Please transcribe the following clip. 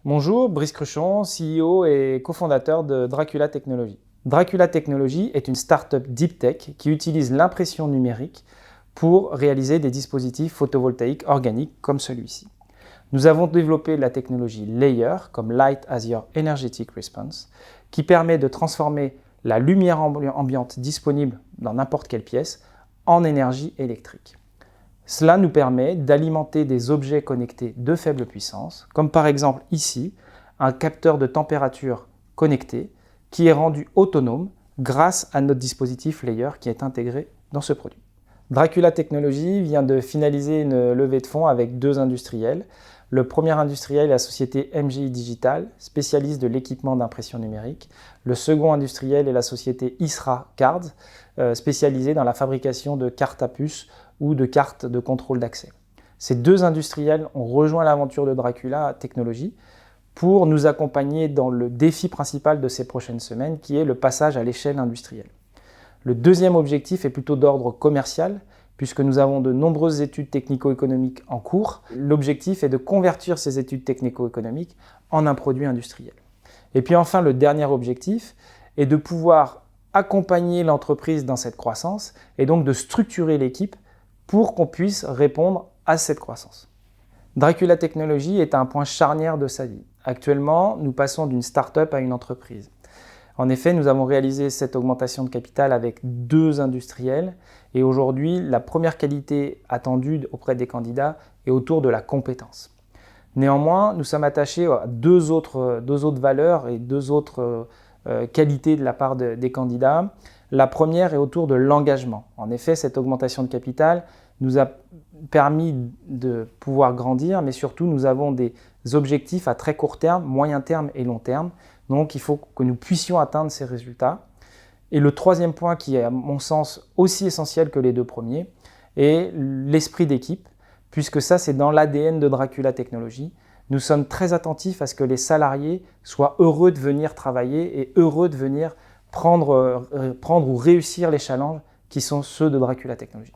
Bonjour, Brice Cruchon, CEO et cofondateur de Dracula Technologies. Dracula Technologies est une start-up deep tech qui utilise l'impression numérique pour réaliser des dispositifs photovoltaïques organiques comme celui-ci. Nous avons développé la technologie Layer, comme Light as Your Energetic Response, qui permet de transformer la lumière ambiante disponible dans n'importe quelle pièce en énergie électrique. Cela nous permet d'alimenter des objets connectés de faible puissance, comme par exemple ici, un capteur de température connecté qui est rendu autonome grâce à notre dispositif Layer qui est intégré dans ce produit. Dracula Technologies vient de finaliser une levée de fonds avec deux industriels. Le premier industriel est la société MGI Digital, spécialiste de l'équipement d'impression numérique. Le second industriel est la société Isra Cards, spécialisée dans la fabrication de cartes à puce ou de cartes de contrôle d'accès. Ces deux industriels ont rejoint l'aventure de Dracula Technologies pour nous accompagner dans le défi principal de ces prochaines semaines, qui est le passage à l'échelle industrielle. Le deuxième objectif est plutôt d'ordre commercial, puisque nous avons de nombreuses études technico-économiques en cours. L'objectif est de convertir ces études technico-économiques en un produit industriel. Et puis enfin, le dernier objectif est de pouvoir accompagner l'entreprise dans cette croissance et donc de structurer l'équipe pour qu'on puisse répondre à cette croissance. Dracula Technologies est à un point charnière de sa vie. Actuellement, nous passons d'une start-up à une entreprise. En effet, nous avons réalisé cette augmentation de capital avec deux industriels et aujourd'hui, la première qualité attendue auprès des candidats est autour de la compétence. Néanmoins, nous sommes attachés à deux autres valeurs et deux autres qualités de la part des candidats. La première est autour de l'engagement. En effet, cette augmentation de capital nous a permis de pouvoir grandir, mais surtout nous avons des objectifs à très court terme, moyen terme et long terme. Donc il faut que nous puissions atteindre ces résultats. Et le troisième point qui est à mon sens aussi essentiel que les deux premiers est l'esprit d'équipe, puisque ça c'est dans l'ADN de Dracula Technologies. Nous sommes très attentifs à ce que les salariés soient heureux de venir travailler et heureux de venir prendre ou réussir les challenges qui sont ceux de Dracula Technologies.